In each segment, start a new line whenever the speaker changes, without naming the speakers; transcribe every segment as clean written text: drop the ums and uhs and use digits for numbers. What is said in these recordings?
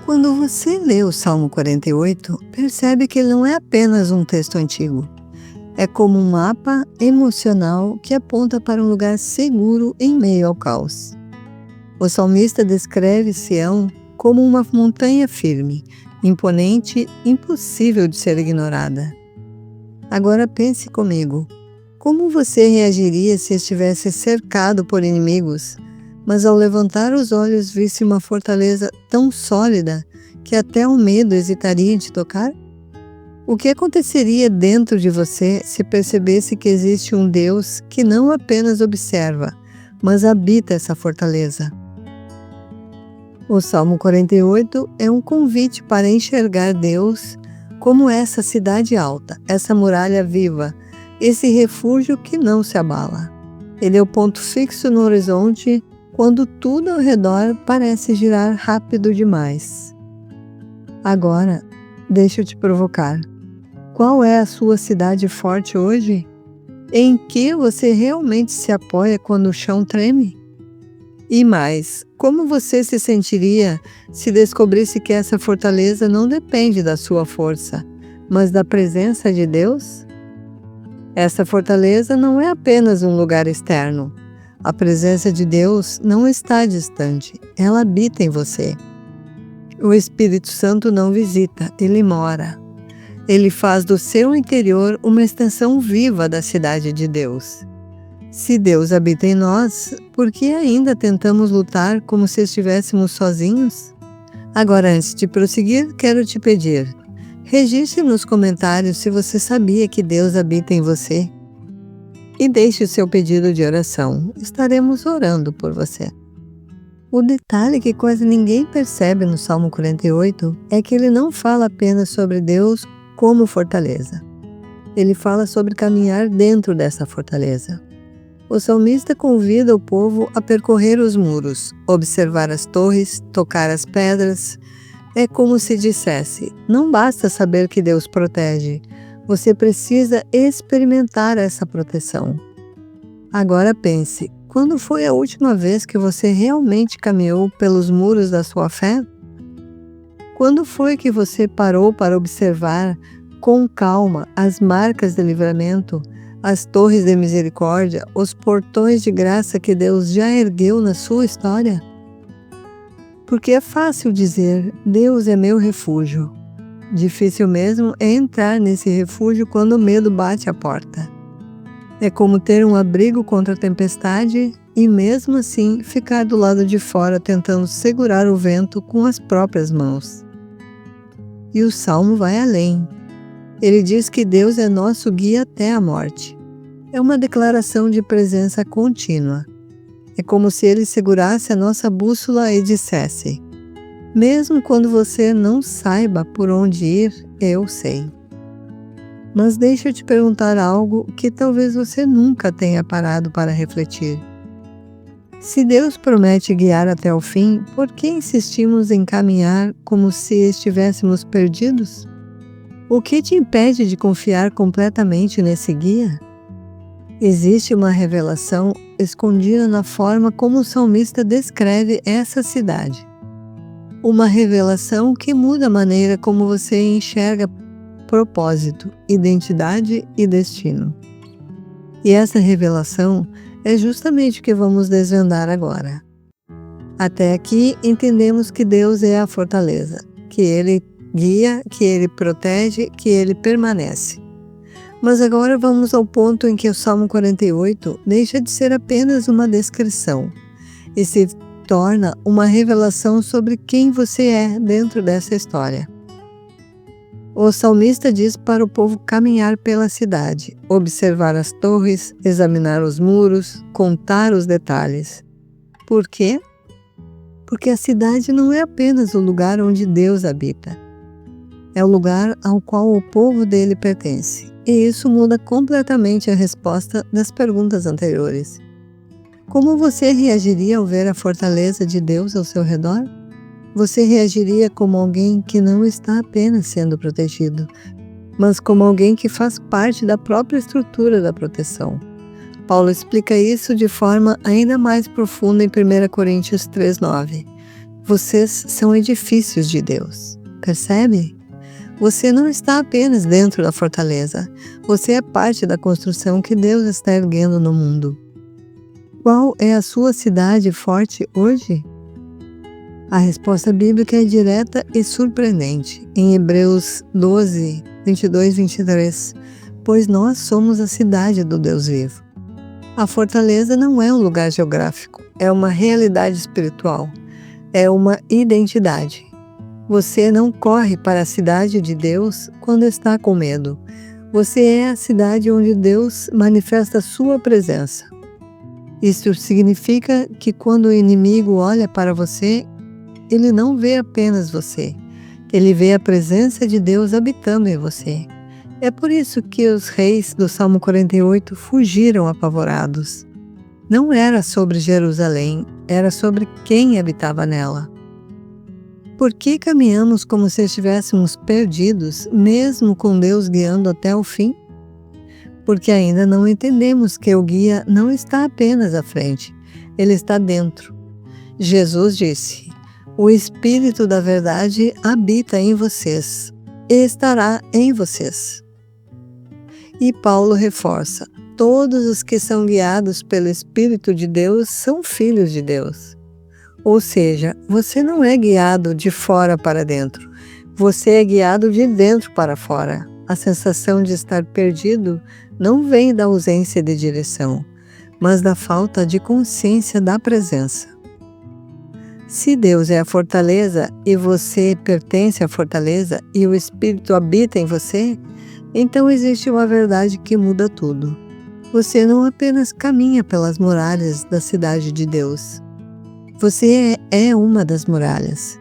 Quando você lê o Salmo 48, percebe que ele não é apenas um texto antigo. É como um mapa emocional que aponta para um lugar seguro em meio ao caos. O salmista descreve Sião como uma montanha firme, imponente, impossível de ser ignorada. Agora pense comigo, como você reagiria se estivesse cercado por inimigos, mas ao levantar os olhos visse uma fortaleza tão sólida que até o medo hesitaria em te tocar? O que aconteceria dentro de você se percebesse que existe um Deus que não apenas observa, mas habita essa fortaleza? O Salmo 48 é um convite para enxergar Deus como essa cidade alta, essa muralha viva, esse refúgio que não se abala. Ele é o ponto fixo no horizonte quando tudo ao redor parece girar rápido demais. Agora, deixa eu te provocar. Qual é a sua cidade forte hoje? Em que você realmente se apoia quando o chão treme? E mais, como você se sentiria se descobrisse que essa fortaleza não depende da sua força, mas da presença de Deus? Essa fortaleza não é apenas um lugar externo. A presença de Deus não está distante, ela habita em você. O Espírito Santo não visita, ele mora. Ele faz do seu interior uma extensão viva da cidade de Deus. Se Deus habita em nós, por que ainda tentamos lutar como se estivéssemos sozinhos? Agora, antes de prosseguir, quero te pedir, registre nos comentários se você sabia que Deus habita em você. E deixe o seu pedido de oração, estaremos orando por você. O detalhe que quase ninguém percebe no Salmo 48 é que ele não fala apenas sobre Deus como fortaleza. Ele fala sobre caminhar dentro dessa fortaleza. O salmista convida o povo a percorrer os muros, observar as torres, tocar as pedras. É como se dissesse: não basta saber que Deus protege, você precisa experimentar essa proteção. Agora pense, quando foi a última vez que você realmente caminhou pelos muros da sua fé? Quando foi que você parou para observar com calma as marcas de livramento, as torres de misericórdia, os portões de graça que Deus já ergueu na sua história? Porque é fácil dizer, Deus é meu refúgio. Difícil mesmo é entrar nesse refúgio quando o medo bate à porta. É como ter um abrigo contra a tempestade e mesmo assim ficar do lado de fora tentando segurar o vento com as próprias mãos. E o Salmo vai além. Ele diz que Deus é nosso guia até a morte. É uma declaração de presença contínua. É como se ele segurasse a nossa bússola e dissesse: mesmo quando você não saiba por onde ir, eu sei. Mas deixa eu te perguntar algo que talvez você nunca tenha parado para refletir. Se Deus promete guiar até o fim, por que insistimos em caminhar como se estivéssemos perdidos? O que te impede de confiar completamente nesse guia? Existe uma revelação escondida na forma como o salmista descreve essa cidade. Uma revelação que muda a maneira como você enxerga propósito, identidade e destino. E essa revelação é justamente o que vamos desvendar agora. Até aqui entendemos que Deus é a fortaleza, que Ele guia, que Ele protege, que Ele permanece. Mas agora vamos ao ponto em que o Salmo 48 deixa de ser apenas uma descrição e se torna uma revelação sobre quem você é dentro dessa história. O salmista diz para o povo caminhar pela cidade, observar as torres, examinar os muros, contar os detalhes. Por quê? Porque a cidade não é apenas o lugar onde Deus habita. É o lugar ao qual o povo dele pertence. E isso muda completamente a resposta das perguntas anteriores. Como você reagiria ao ver a fortaleza de Deus ao seu redor? Você reagiria como alguém que não está apenas sendo protegido, mas como alguém que faz parte da própria estrutura da proteção. Paulo explica isso de forma ainda mais profunda em 1 Coríntios 3:9. Vocês são edifícios de Deus. Percebe? Você não está apenas dentro da fortaleza. Você é parte da construção que Deus está erguendo no mundo. Qual é a sua cidade forte hoje? A resposta bíblica é direta e surpreendente. Em Hebreus 12, 22 e 23. Pois nós somos a cidade do Deus vivo. A fortaleza não é um lugar geográfico, é uma realidade espiritual, é uma identidade. Você não corre para a cidade de Deus quando está com medo. Você é a cidade onde Deus manifesta a sua presença. Isso significa que quando o inimigo olha para você, ele não vê apenas você. Ele vê a presença de Deus habitando em você. É por isso que os reis do Salmo 48 fugiram apavorados. Não era sobre Jerusalém, era sobre quem habitava nela. Por que caminhamos como se estivéssemos perdidos, mesmo com Deus guiando até o fim? Porque ainda não entendemos que o guia não está apenas à frente, ele está dentro. Jesus disse: "O Espírito da Verdade habita em vocês e estará em vocês." E Paulo reforça: todos os que são guiados pelo Espírito de Deus são filhos de Deus. Ou seja, você não é guiado de fora para dentro, você é guiado de dentro para fora. A sensação de estar perdido não vem da ausência de direção, mas da falta de consciência da presença. Se Deus é a fortaleza e você pertence à fortaleza e o Espírito habita em você, então existe uma verdade que muda tudo. Você não apenas caminha pelas muralhas da cidade de Deus. Você é uma das muralhas.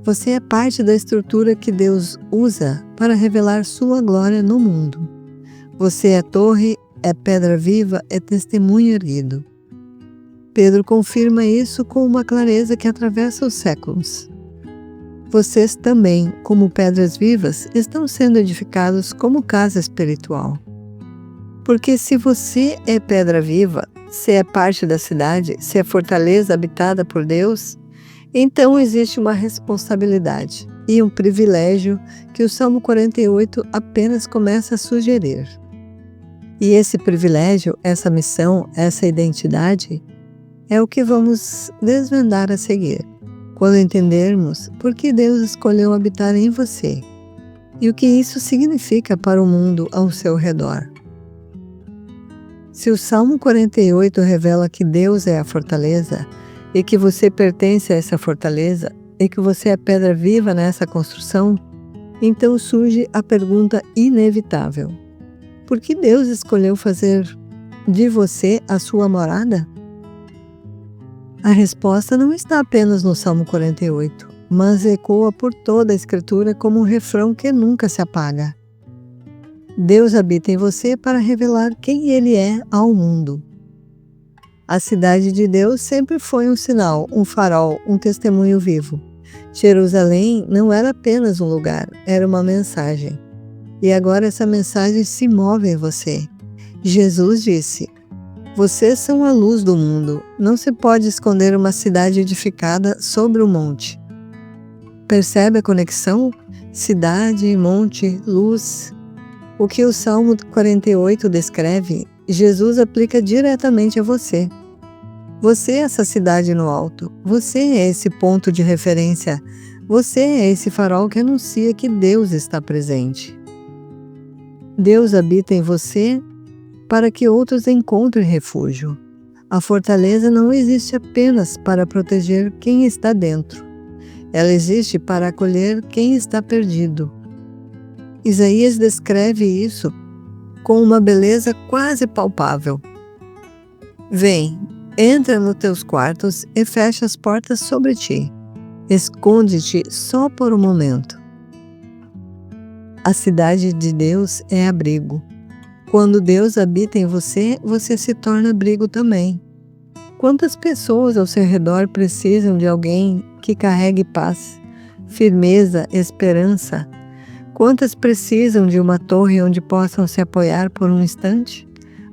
Você é parte da estrutura que Deus usa para revelar sua glória no mundo. Você é torre, é pedra viva, é testemunho erguido. Pedro confirma isso com uma clareza que atravessa os séculos. Vocês também, como pedras vivas, estão sendo edificados como casa espiritual. Porque se você é pedra viva, se é parte da cidade, se é fortaleza habitada por Deus, então existe uma responsabilidade e um privilégio que o Salmo 48 apenas começa a sugerir. E esse privilégio, essa missão, essa identidade, é o que vamos desvendar a seguir, quando entendermos por que Deus escolheu habitar em você e o que isso significa para o mundo ao seu redor. Se o Salmo 48 revela que Deus é a fortaleza e que você pertence a essa fortaleza e que você é pedra viva nessa construção, então surge a pergunta inevitável: por que Deus escolheu fazer de você a sua morada? A resposta não está apenas no Salmo 48, mas ecoa por toda a Escritura como um refrão que nunca se apaga. Deus habita em você para revelar quem Ele é ao mundo. A cidade de Deus sempre foi um sinal, um farol, um testemunho vivo. Jerusalém não era apenas um lugar, era uma mensagem. E agora essa mensagem se move em você. Jesus disse: "Vocês são a luz do mundo. Não se pode esconder uma cidade edificada sobre um monte." Percebe a conexão? Cidade, monte, luz. O que o Salmo 48 descreve, Jesus aplica diretamente a você. Você é essa cidade no alto. Você é esse ponto de referência. Você é esse farol que anuncia que Deus está presente. Deus habita em você para que outros encontrem refúgio. A fortaleza não existe apenas para proteger quem está dentro. Ela existe para acolher quem está perdido. Isaías descreve isso com uma beleza quase palpável. Vem, entra nos teus quartos e fecha as portas sobre ti. Esconde-te só por um momento. A cidade de Deus é abrigo. Quando Deus habita em você, você se torna abrigo também. Quantas pessoas ao seu redor precisam de alguém que carregue paz, firmeza, esperança? Quantas precisam de uma torre onde possam se apoiar por um instante?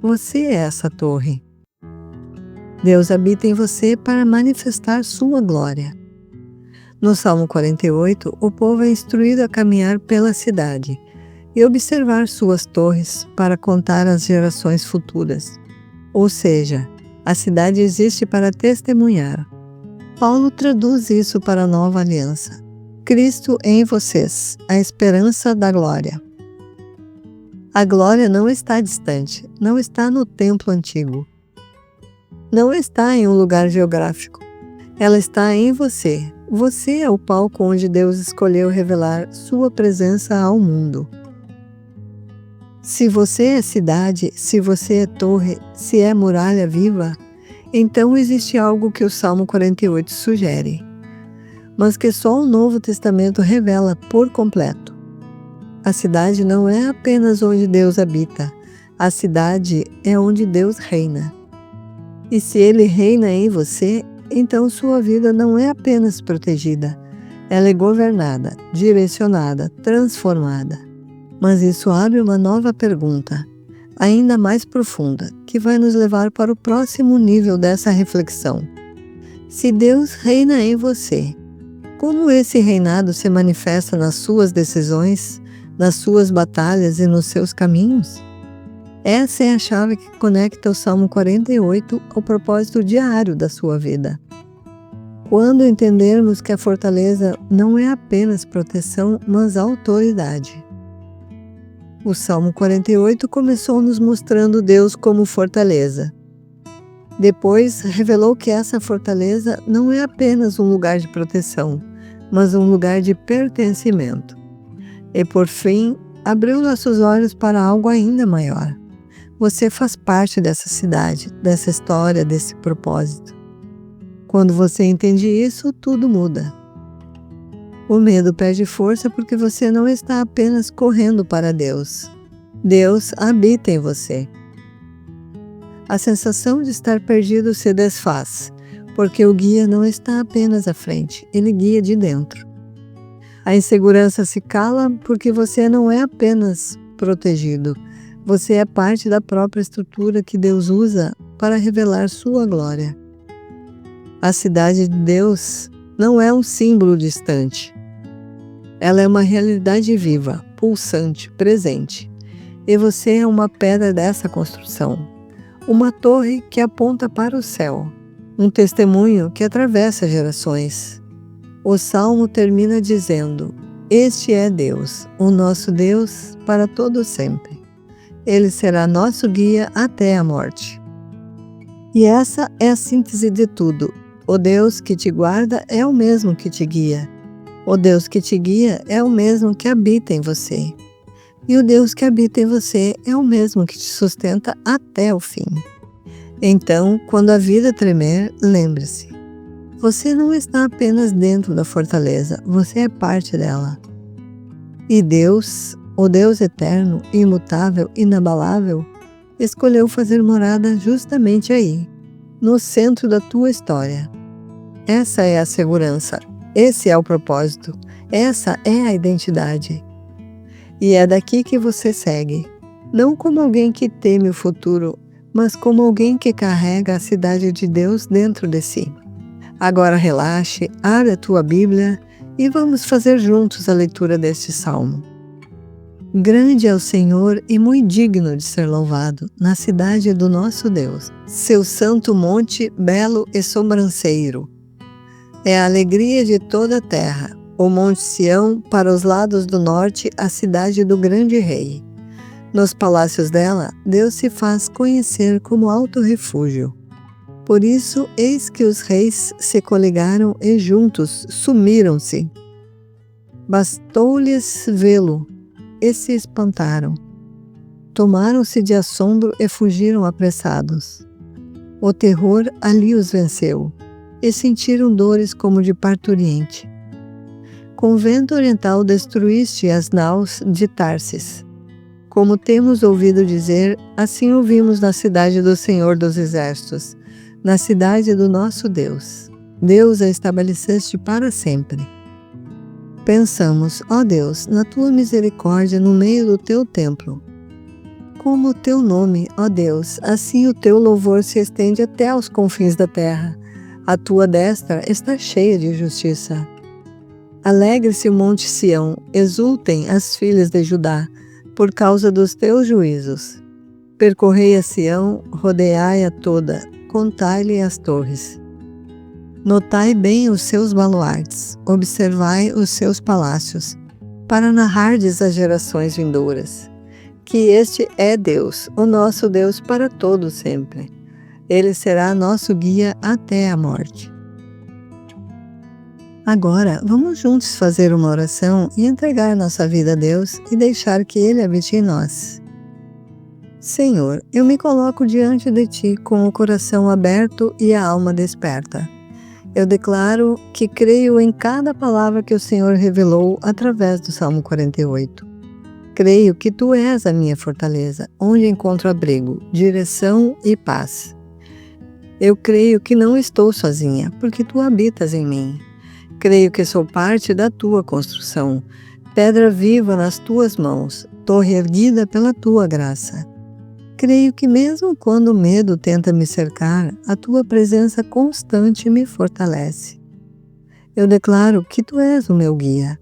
Você é essa torre. Deus habita em você para manifestar sua glória. No Salmo 48, o povo é instruído a caminhar pela cidade e observar suas torres para contar às gerações futuras. Ou seja, a cidade existe para testemunhar. Paulo traduz isso para a nova aliança. Cristo em vocês, a esperança da glória. A glória não está distante, não está no templo antigo. Não está em um lugar geográfico. Ela está em você. Você é o palco onde Deus escolheu revelar sua presença ao mundo. Se você é cidade, se você é torre, se é muralha viva, então existe algo que o Salmo 48 sugere, mas que só o Novo Testamento revela por completo. A cidade não é apenas onde Deus habita, a cidade é onde Deus reina. E se Ele reina em você, então sua vida não é apenas protegida, ela é governada, direcionada, transformada. Mas isso abre uma nova pergunta, ainda mais profunda, que vai nos levar para o próximo nível dessa reflexão. Se Deus reina em você, como esse reinado se manifesta nas suas decisões, nas suas batalhas e nos seus caminhos? Essa é a chave que conecta o Salmo 48 ao propósito diário da sua vida. Quando entendermos que a fortaleza não é apenas proteção, mas autoridade. O Salmo 48 começou nos mostrando Deus como fortaleza. Depois, revelou que essa fortaleza não é apenas um lugar de proteção, mas um lugar de pertencimento. E, por fim, abriu nossos olhos para algo ainda maior. Você faz parte dessa cidade, dessa história, desse propósito. Quando você entende isso, tudo muda. O medo perde força porque você não está apenas correndo para Deus. Deus habita em você. A sensação de estar perdido se desfaz, porque o guia não está apenas à frente, ele guia de dentro. A insegurança se cala porque você não é apenas protegido, você é parte da própria estrutura que Deus usa para revelar sua glória. A cidade de Deus não é um símbolo distante. Ela é uma realidade viva, pulsante, presente. E você é uma pedra dessa construção. Uma torre que aponta para o céu. Um testemunho que atravessa gerações. O Salmo termina dizendo: Este é Deus, o nosso Deus para todo sempre. Ele será nosso guia até a morte. E essa é a síntese de tudo. O Deus que te guarda é o mesmo que te guia. O Deus que te guia é o mesmo que habita em você. E o Deus que habita em você é o mesmo que te sustenta até o fim. Então, quando a vida tremer, lembre-se: você não está apenas dentro da fortaleza, você é parte dela. E Deus, o Deus eterno, imutável, inabalável, escolheu fazer morada justamente aí, no centro da tua história. Essa é a segurança, esse é o propósito, essa é a identidade. E é daqui que você segue, não como alguém que teme o futuro, mas como alguém que carrega a cidade de Deus dentro de si. Agora relaxe, abre a tua Bíblia e vamos fazer juntos a leitura deste salmo. Grande é o Senhor e muito digno de ser louvado na cidade do nosso Deus, seu santo monte belo e sobranceiro. É a alegria de toda a terra, o monte Sião, para os lados do norte, a cidade do grande rei. Nos palácios dela, Deus se faz conhecer como alto refúgio. Por isso, eis que os reis se coligaram e juntos sumiram-se. Bastou-lhes vê-lo, e se espantaram. Tomaram-se de assombro e fugiram apressados. O terror ali os venceu, e sentiram dores como de parturiente. Com vento oriental destruíste as naus de Tarsis. Como temos ouvido dizer, assim ouvimos na cidade do Senhor dos Exércitos, na cidade do nosso Deus. Deus a estabeleceste para sempre. Pensamos, ó Deus, na tua misericórdia no meio do teu templo. Como o teu nome, ó Deus, assim o teu louvor se estende até aos confins da terra. A tua destra está cheia de justiça. Alegre-se o monte Sião, exultem as filhas de Judá, por causa dos teus juízos. Percorrei a Sião, rodeai-a toda, contai-lhe as torres. Notai bem os seus baluartes, observai os seus palácios, para narrardes às gerações vindouras, que este é Deus, o nosso Deus para todo sempre. Ele será nosso guia até a morte. Agora, vamos juntos fazer uma oração e entregar nossa vida a Deus e deixar que Ele habite em nós. Senhor, eu me coloco diante de Ti com o coração aberto e a alma desperta. Eu declaro que creio em cada palavra que o Senhor revelou através do Salmo 48. Creio que Tu és a minha fortaleza, onde encontro abrigo, direção e paz. Eu creio que não estou sozinha, porque Tu habitas em mim. Creio que sou parte da Tua construção, pedra viva nas Tuas mãos, torre erguida pela Tua graça. Creio que mesmo quando o medo tenta me cercar, a Tua presença constante me fortalece. Eu declaro que Tu és o meu guia,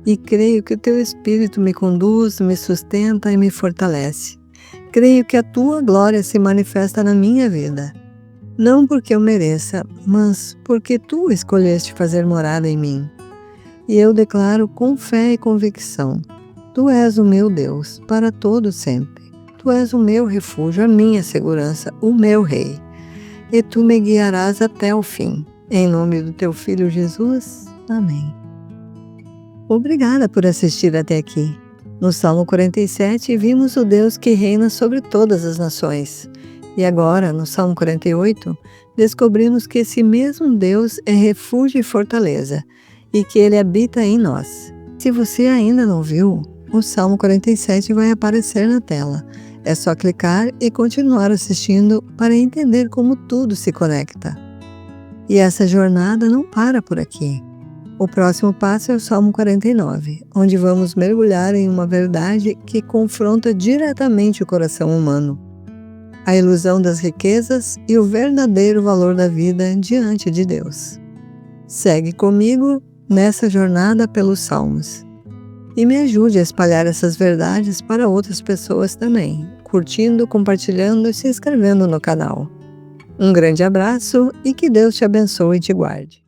e creio que o Teu Espírito me conduz, me sustenta e me fortalece. Creio que a Tua glória se manifesta na minha vida. Não porque eu mereça, mas porque Tu escolheste fazer morada em mim. E eu declaro com fé e convicção: Tu és o meu Deus, para todo sempre. Tu és o meu refúgio, a minha segurança, o meu Rei. E Tu me guiarás até o fim. Em nome do Teu Filho Jesus. Amém. Obrigada por assistir até aqui. No Salmo 47, vimos o Deus que reina sobre todas as nações. E agora, no Salmo 48, descobrimos que esse mesmo Deus é refúgio e fortaleza, e que Ele habita em nós. Se você ainda não viu, o Salmo 47 vai aparecer na tela. É só clicar e continuar assistindo para entender como tudo se conecta. E essa jornada não para por aqui. O próximo passo é o Salmo 49, onde vamos mergulhar em uma verdade que confronta diretamente o coração humano: a ilusão das riquezas e o verdadeiro valor da vida diante de Deus. Segue comigo nessa jornada pelos Salmos. E me ajude a espalhar essas verdades para outras pessoas também, curtindo, compartilhando e se inscrevendo no canal. Um grande abraço e que Deus te abençoe e te guarde.